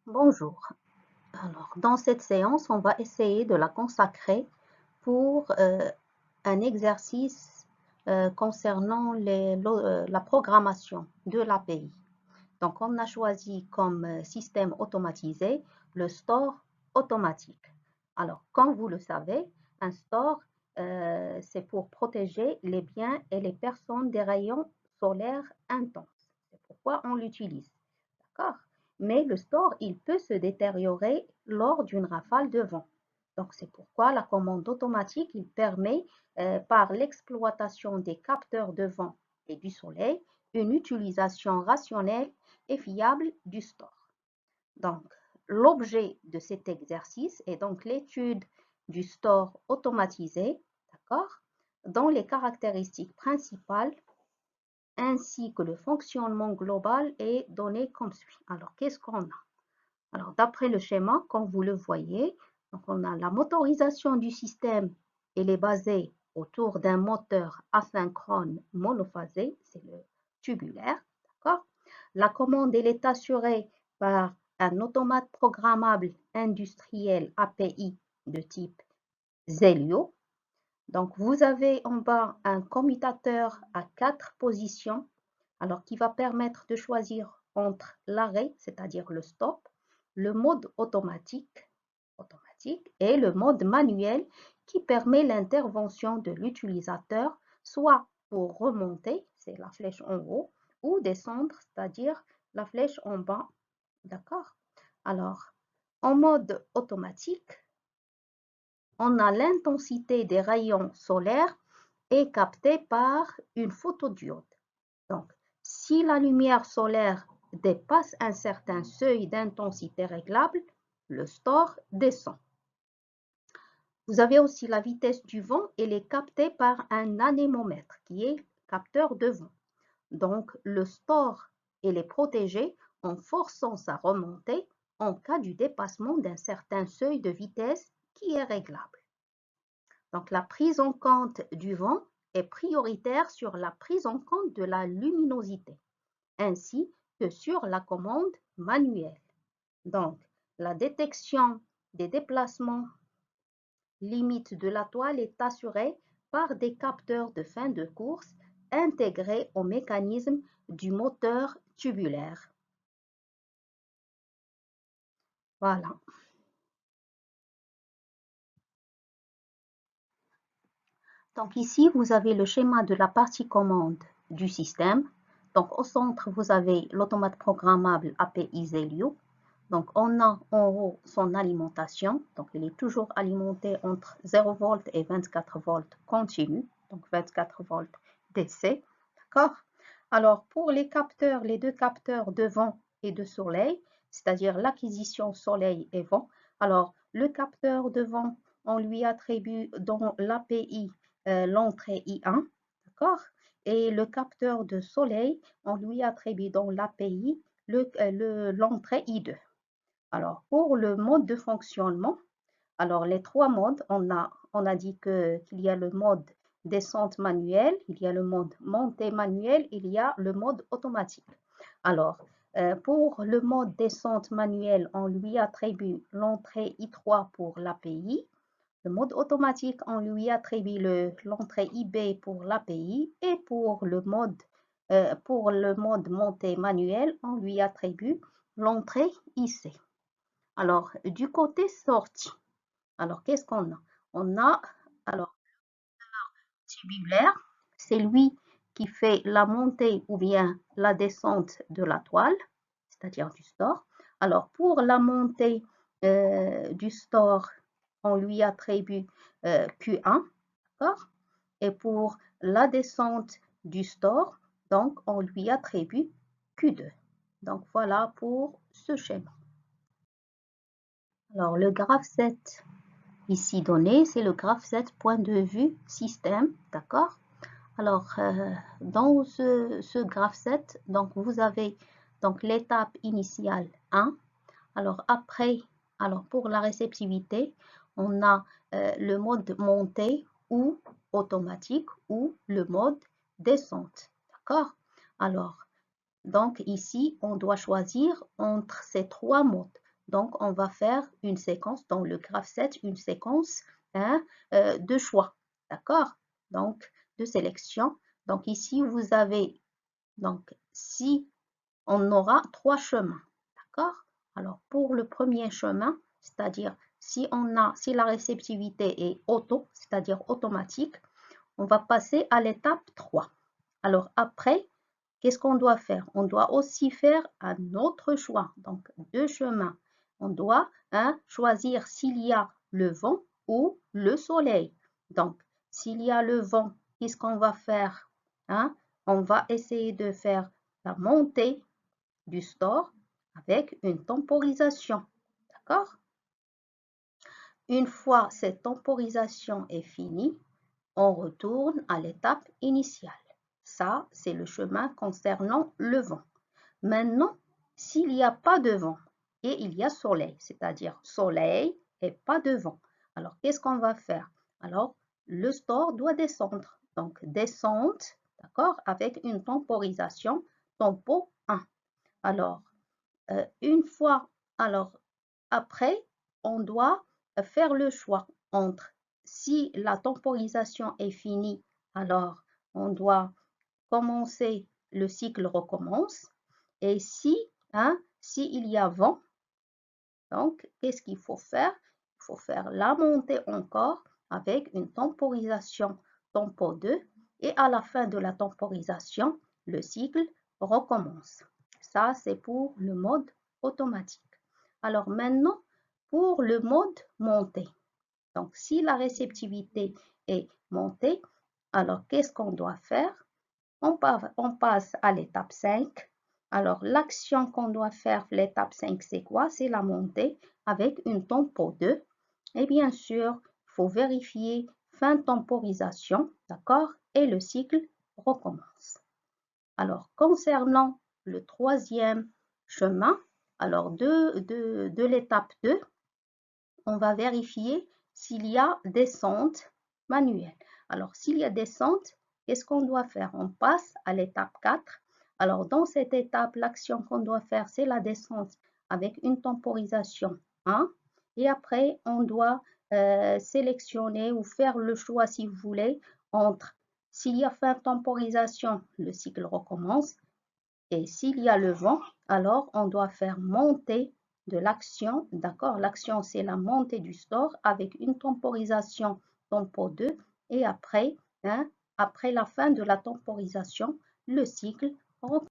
Bonjour. Alors, dans cette séance, on va essayer de la consacrer pour un exercice concernant la programmation de l'API. Donc, on a choisi comme système automatisé le store automatique. Alors, comme vous le savez, un store, c'est pour protéger les biens et les personnes des rayons solaires intenses. C'est pourquoi on l'utilise. D'accord? Mais le store, il peut se détériorer lors d'une rafale de vent. Donc, c'est pourquoi la commande automatique, il permet, par l'exploitation des capteurs de vent et du soleil, une utilisation rationnelle et fiable du store. Donc, l'objet de cet exercice est donc l'étude du store automatisé, d'accord, dont les caractéristiques principales ainsi que le fonctionnement global est donné comme suit. Alors, qu'est-ce qu'on a? Alors, d'après le schéma, comme vous le voyez, donc on a la motorisation du système, elle est basée autour d'un moteur asynchrone monophasé, c'est le tubulaire, d'accord? La commande, elle est assurée par un automate programmable industriel API de type Zelio. Donc, vous avez en bas un commutateur à 4 positions, alors qui va permettre de choisir entre l'arrêt, c'est-à-dire le stop, le mode automatique et le mode manuel qui permet l'intervention de l'utilisateur, soit pour remonter, c'est la flèche en haut, ou descendre, c'est-à-dire la flèche en bas. D'accord? Alors, en mode automatique, on a l'intensité des rayons solaires est captée par une photodiode. Donc, si la lumière solaire dépasse un certain seuil d'intensité réglable, le store descend. Vous avez aussi la vitesse du vent, elle est captée par un anémomètre qui est capteur de vent. Donc, le store, elle est protégé en forçant sa remontée en cas du dépassement d'un certain seuil de vitesse qui est réglable. Donc, la prise en compte du vent est prioritaire sur la prise en compte de la luminosité, ainsi que sur la commande manuelle. Donc, la détection des déplacements limites de la toile est assurée par des capteurs de fin de course intégrés au mécanisme du moteur tubulaire. Voilà. Donc ici, vous avez le schéma de la partie commande du système. Donc au centre, vous avez l'automate programmable API Zelio. Donc on a en haut son alimentation. Donc il est toujours alimenté entre 0 volts et 24 volts continu. Donc 24 volts DC. D'accord? Alors pour les capteurs, les deux capteurs de vent et de soleil, c'est-à-dire l'acquisition soleil et vent. Alors le capteur de vent, on lui attribue dans l'API l'entrée I1, d'accord? Et le capteur de soleil, on lui attribue dans l'API l'entrée I2. Alors, pour le mode de fonctionnement, alors les trois modes, on a dit qu'il y a le mode descente manuelle, il y a le mode montée manuelle, il y a le mode automatique. Alors, pour le mode descente manuelle, on lui attribue l'entrée I3 pour l'API. Le mode automatique, on lui attribue l'entrée IB pour l'API et pour le mode montée manuelle, on lui attribue l'entrée IC. Alors, du côté sortie, alors qu'est-ce qu'on a? On a, alors, tubulaire, c'est lui qui fait la montée ou bien la descente de la toile, c'est-à-dire du store. Alors, pour la montée du store, on lui attribue Q1, d'accord? Et pour la descente du store, donc on lui attribue Q2. Donc voilà pour ce schéma. Alors le graphe 7 ici donné, c'est le graphe 7 point de vue système, d'accord? Alors dans ce graphe 7, donc vous avez donc l'étape initiale 1. Alors après, alors pour la réceptivité, on a le mode montée ou automatique ou le mode descente. D'accord? Alors, donc ici, on doit choisir entre ces trois modes. Donc, on va faire une séquence dans le graphe 7, une séquence hein, de choix. D'accord? Donc, de sélection. Donc, ici, vous avez, donc, si on aura 3 chemins. D'accord? Alors, pour le premier chemin, c'est-à-dire si la réceptivité est auto, c'est-à-dire automatique, on va passer à l'étape 3. Alors, après, qu'est-ce qu'on doit faire? On doit aussi faire un autre choix, donc 2 chemins. On doit choisir s'il y a le vent ou le soleil. Donc, s'il y a le vent, qu'est-ce qu'on va faire? On va essayer de faire la montée du store avec une temporisation. D'accord? Une fois cette temporisation est finie, on retourne à l'étape initiale. Ça, c'est le chemin concernant le vent. Maintenant, s'il n'y a pas de vent et il y a soleil, c'est-à-dire soleil et pas de vent, alors qu'est-ce qu'on va faire? Alors, le store doit descendre. Donc, descente, d'accord, avec une temporisation, tempo 1. Alors, une fois, alors après, on doit faire le choix entre si la temporisation est finie, alors on doit commencer, le cycle recommence. Et si, s'il y a vent, donc qu'est-ce qu'il faut faire? Il faut faire la montée encore avec une temporisation tempo 2 et à la fin de la temporisation, le cycle recommence. Ça, c'est pour le mode automatique. Alors maintenant, pour le mode montée. Donc, si la réceptivité est montée, alors qu'est-ce qu'on doit faire? On passe à l'étape 5. Alors, l'action qu'on doit faire, l'étape 5, c'est quoi? C'est la montée avec une tempo 2. Et bien sûr, il faut vérifier fin temporisation, d'accord? Et le cycle recommence. Alors, concernant le troisième chemin, alors de l'étape 2, on va vérifier s'il y a descente manuelle. Alors, s'il y a descente, qu'est-ce qu'on doit faire? On passe à l'étape 4. Alors, dans cette étape, l'action qu'on doit faire, c'est la descente avec une temporisation 1. Et après, on doit sélectionner ou faire le choix, si vous voulez, entre s'il y a fin de temporisation, le cycle recommence. Et s'il y a le vent, alors on doit faire monter de l'action, d'accord? L'action, c'est la montée du store avec une temporisation tempo 2 et après, après la fin de la temporisation, le cycle recommence.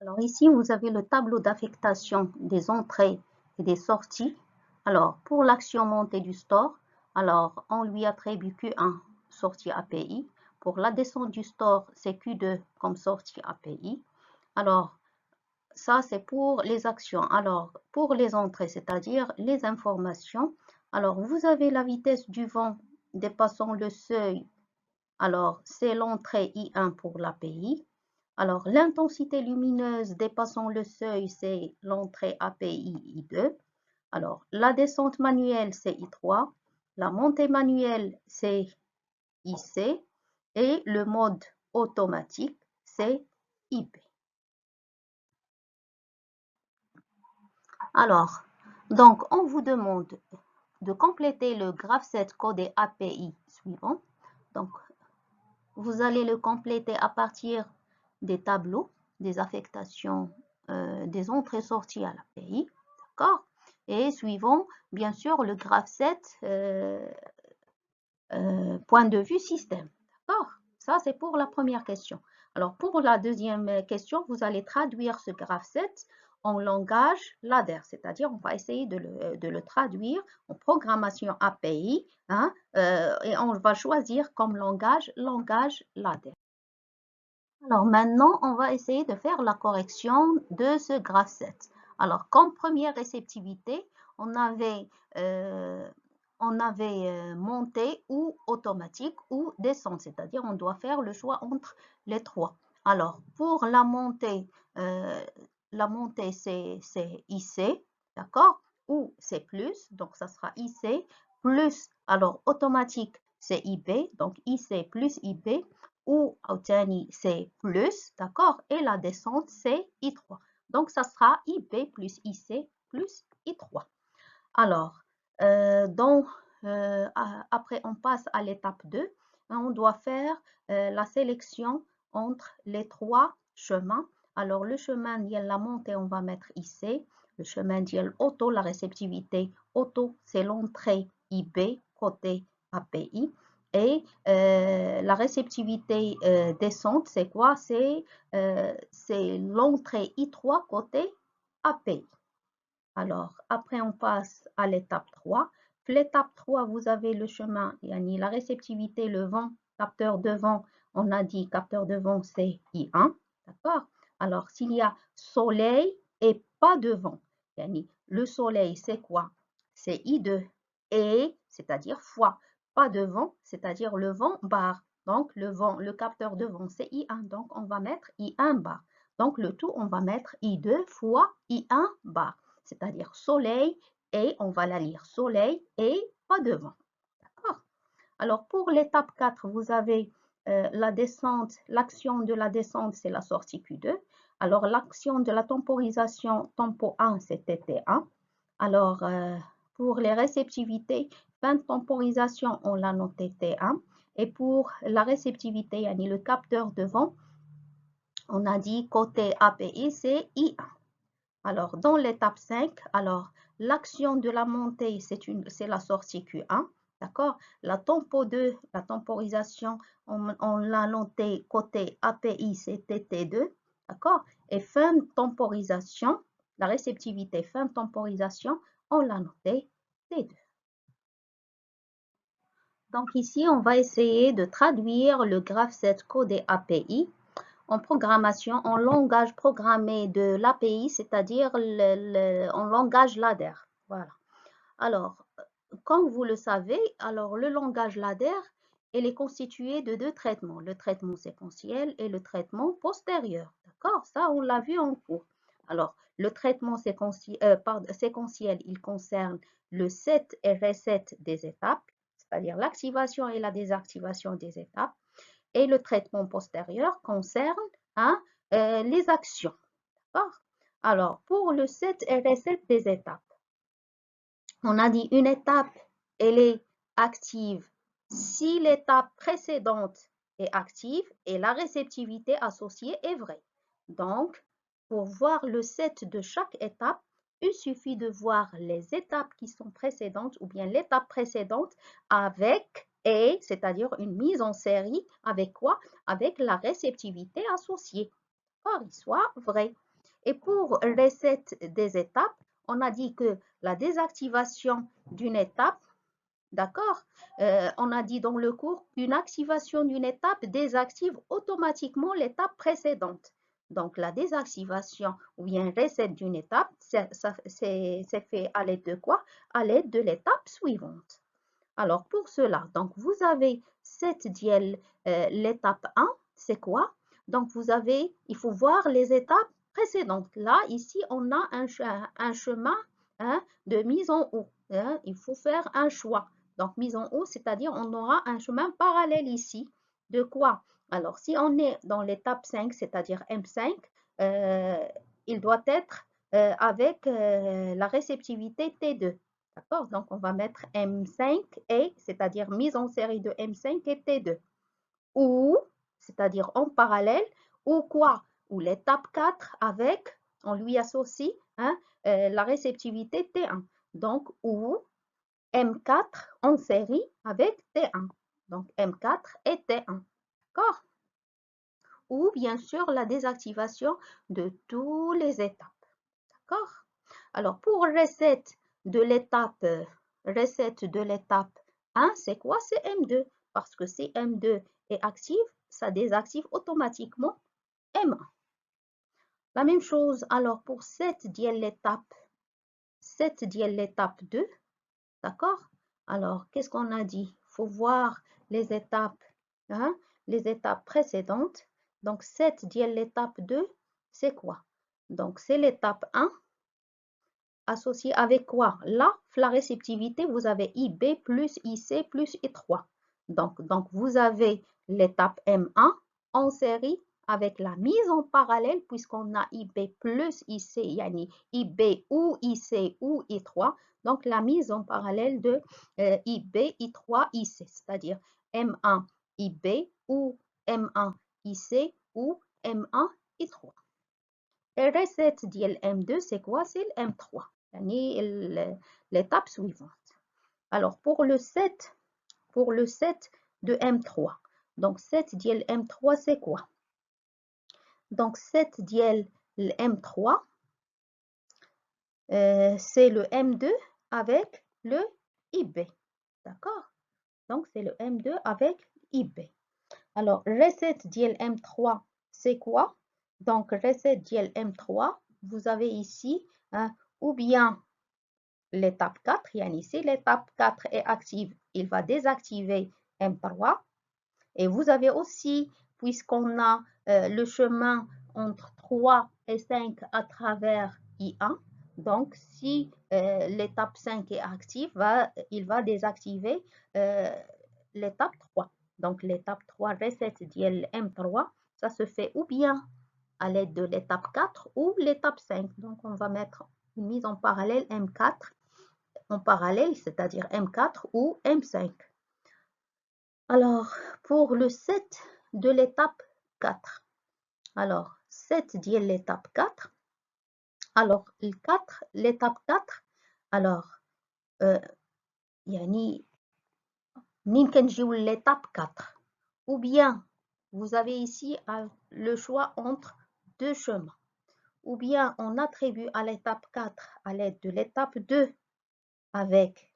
Alors ici, vous avez le tableau d'affectation des entrées et des sorties. Alors, pour l'action montée du store, alors on lui attribue Q1 sortie API. Pour la descente du store, c'est Q2 comme sortie API. Alors, ça, c'est pour les actions. Alors, pour les entrées, c'est-à-dire les informations, alors vous avez la vitesse du vent dépassant le seuil. Alors, c'est l'entrée I1 pour l'API. Alors, l'intensité lumineuse dépassant le seuil, c'est l'entrée API I2. Alors, la descente manuelle, c'est I3. La montée manuelle, c'est IC. Et le mode automatique, c'est IP. Alors, donc, on vous demande de compléter le graphe 7 codé API suivant. Donc, vous allez le compléter à partir des tableaux, des affectations, des entrées-sorties à l'API. D'accord? Et suivant, bien sûr, le graphe 7 point de vue système. D'accord? Ça, c'est pour la première question. Alors, pour la deuxième question, vous allez traduire ce graphe 7 en langage ladder, c'est-à-dire on va essayer de le traduire en programmation API et on va choisir comme langage ladder. Alors maintenant, on va essayer de faire la correction de ce graphe 7. Alors, comme première réceptivité, on avait montée ou automatique ou descente, c'est-à-dire on doit faire le choix entre les trois. Alors, pour la montée c'est IC, d'accord? Ou c'est plus, donc ça sera IC, plus, alors automatique c'est IB, donc IC plus IB, ou Autani c'est plus, d'accord? Et la descente c'est I3. Donc ça sera IB plus IC plus I3. Alors, après, on passe à l'étape 2. On doit faire la sélection entre les trois chemins. Alors, le chemin de la montée, on va mettre IC. Le chemin de auto, la réceptivité auto, c'est l'entrée IB côté API. Et la réceptivité descente, c'est quoi? C'est l'entrée I3 côté API. Alors, après, on passe à l'étape 3. L'étape 3, vous avez le chemin, la réceptivité, le vent, capteur de vent. On a dit capteur de vent, c'est I1. D'accord? Alors, s'il y a soleil et pas de vent, le soleil, c'est quoi? C'est I2. Et, c'est-à-dire fois, pas de vent, c'est-à-dire le vent bar. Donc, le capteur de vent, c'est I1. Donc, on va mettre I1 bar. Donc, le tout, on va mettre I2 fois I1 bar, c'est-à-dire soleil, et on va la lire soleil et pas de vent. D'accord? Alors, pour l'étape 4, vous avez la descente, l'action de la descente, c'est la sortie Q2. Alors, l'action de la temporisation, tempo 1, c'est TT1. Alors, pour les réceptivités, fin de temporisation, on l'a noté T1. Et pour la réceptivité, le capteur de vent, on a dit côté API, c'est I1. Alors, dans l'étape 5, alors l'action de la montée, c'est la sortie Q1. D'accord? La tempo 2, la temporisation, on l'a noté côté API, c'est TT2. D'accord? Et fin de temporisation, la réceptivité fin de temporisation, on l'a noté T2. Donc ici, on va essayer de traduire le graph7 codé API en programmation, en langage programmé de l'API, c'est-à-dire en langage ladder. Voilà. Alors, comme vous le savez, alors le langage ladder, il est constitué de deux traitements, le traitement séquentiel et le traitement postérieur. D'accord? Ça, on l'a vu en cours. Alors, le traitement séquentiel, il concerne le set et reset des étapes, c'est-à-dire l'activation et la désactivation des étapes. Et le traitement postérieur concerne les actions. Alors, pour le set et reset des étapes, on a dit une étape, elle est active si l'étape précédente est active et la réceptivité associée est vraie. Donc, pour voir le set de chaque étape, il suffit de voir les étapes qui sont précédentes ou bien l'étape précédente avec et, c'est-à-dire une mise en série avec quoi? Avec la réceptivité associée, car il soit vrai. Et pour reset des étapes, on a dit que la désactivation d'une étape, d'accord, on a dit dans le cours qu'une activation d'une étape désactive automatiquement l'étape précédente. Donc, la désactivation ou bien reset d'une étape, c'est fait à l'aide de quoi? À l'aide de l'étape suivante. Alors, pour cela, donc vous avez cette l'étape 1, c'est quoi? Donc, il faut voir les étapes précédentes. Là, ici, on a un chemin de mise en haut. Il faut faire un choix. Donc, mise en haut, c'est-à-dire on aura un chemin parallèle ici. De quoi? Alors, si on est dans l'étape 5, c'est-à-dire M5, il doit être avec la réceptivité T2. D'accord? Donc, on va mettre M5 et, c'est-à-dire mise en série de M5 et T2. Ou, c'est-à-dire en parallèle, ou quoi? Ou l'étape 4 avec, on lui associe la réceptivité T1. Donc, ou M4 en série avec T1. Donc, M4 et T1. D'accord? Ou, bien sûr, la désactivation de toutes les étapes. D'accord? Alors, pour reset de l'étape 1, c'est quoi? C'est M2. Parce que si M2 est active, ça désactive automatiquement M1. La même chose, alors, pour cette l'étape 2, d'accord? Alors, qu'est-ce qu'on a dit? Il faut voir les étapes précédentes. Donc, cette l'étape 2, c'est quoi? Donc, c'est l'étape 1. Associé avec quoi? Là, la réceptivité, vous avez IB plus IC plus I3. Donc vous avez l'étape M1 en série avec la mise en parallèle, puisqu'on a IB plus IC, yani IB ou IC ou I3, donc la mise en parallèle de IB, I3, IC, c'est-à-dire M1 IB ou M1 IC ou M1 I3. Et recette de M2, c'est quoi? C'est le M3, l'étape suivante. Alors, pour le set de M3, donc set de M3, c'est quoi? Donc, set de M3, c'est le M2 avec le IB. D'accord? Donc, c'est le M2 avec IB. Alors, recette de M3, c'est quoi? Donc, recette de M3, vous avez ici, hein, ou bien l'étape 4, yani si l'étape 4 est active, il va désactiver M3. Et vous avez aussi, puisqu'on a le chemin entre 3 et 5 à travers I1, donc si l'étape 5 est active, il va désactiver l'étape 3. Donc l'étape 3, recette de M3, ça se fait ou bien à l'aide de l'étape 4 ou l'étape 5. Donc on va mettre une mise en parallèle M4 en parallèle, c'est-à-dire M4 ou M5. Alors, pour le set de l'étape 4, alors, set de l'étape 4, alors, l'étape 4, alors, yani, l'étape 4, ou bien, vous avez ici le choix entre deux chemins, ou bien on attribue à l'étape 4 à l'aide de l'étape 2 avec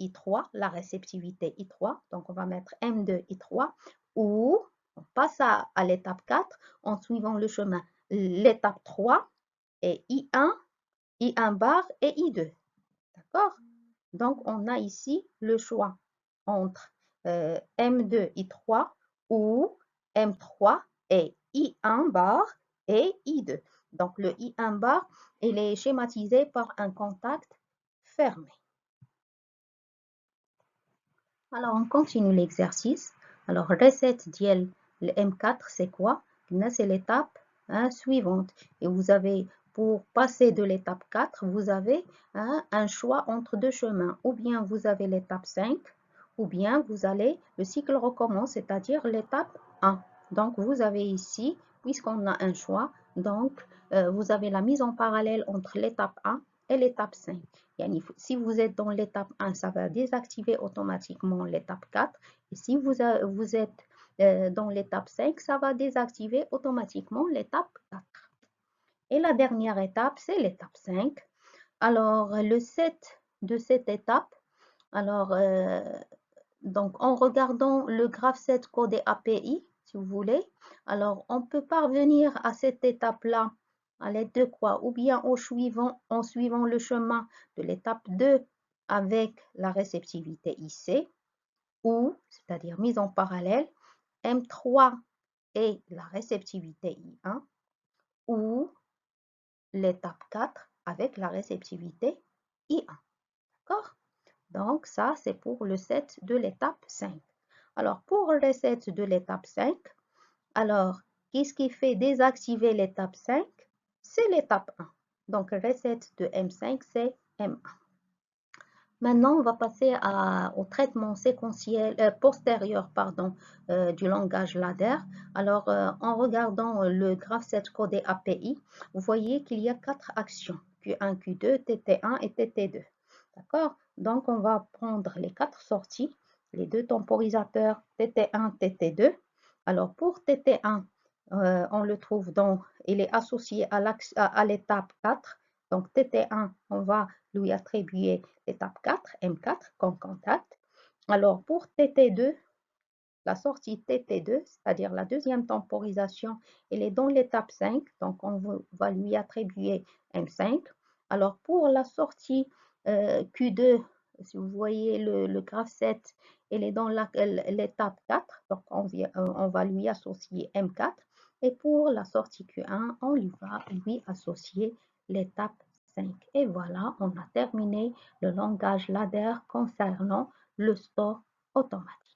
I3, la réceptivité I3, donc on va mettre M2 I3, ou on passe à l'étape 4 en suivant le chemin. L'étape 3 est I1, I1 bar et I2. D'accord? Donc on a ici le choix entre M2 I3 ou M3 et I1 bar et I2. Donc le I1 bar, il est schématisé par un contact fermé. Alors, on continue l'exercice. Alors, recette de le M4, c'est quoi? C'est l'étape suivante. Et vous avez, pour passer de l'étape 4, vous avez un choix entre deux chemins. Ou bien vous avez l'étape 5, ou bien vous allez, le cycle recommence, c'est-à-dire l'étape 1. Donc, vous avez ici, puisqu'on a un choix, donc vous avez la mise en parallèle entre l'étape 1 et l'étape 5. Si vous êtes dans l'étape 1, ça va désactiver automatiquement l'étape 4. Et si vous êtes dans l'étape 5, ça va désactiver automatiquement l'étape 4. Et la dernière étape, c'est l'étape 5. Alors, le set de cette étape, alors, donc en regardant le graphe set codé API, si vous voulez, alors on peut parvenir à cette étape-là à l'aide de quoi? Ou bien en suivant le chemin de l'étape 2 avec la réceptivité IC, ou, c'est-à-dire mise en parallèle, M3 et la réceptivité I1, ou l'étape 4 avec la réceptivité I1. D'accord? Donc, ça, c'est pour le set de l'étape 5. Alors, pour le set de l'étape 5, alors, qu'est-ce qui fait désactiver l'étape 5? C'est l'étape 1. Donc, recette de M5, c'est M1. Maintenant, on va passer au traitement séquentiel, postérieur du langage ladder. Alors, en regardant le graph set codé API, vous voyez qu'il y a 4 actions, Q1, Q2, TT1 et TT2. D'accord? Donc, on va prendre les 4 sorties, les deux temporisateurs TT1, TT2. Alors, pour TT1, on le trouve il est associé à l'étape 4. Donc, TT1, on va lui attribuer l'étape 4, M4, comme contact. Alors, pour TT2, la sortie TT2, c'est-à-dire la deuxième temporisation, elle est dans l'étape 5, donc on va lui attribuer M5. Alors, pour la sortie Q2, si vous voyez le graphe 7, elle est dans l'étape 4, donc on va lui associer M4. Et pour la sortie Q1, on va lui associer l'étape 5. Et voilà, on a terminé le langage ladder concernant le store automatique.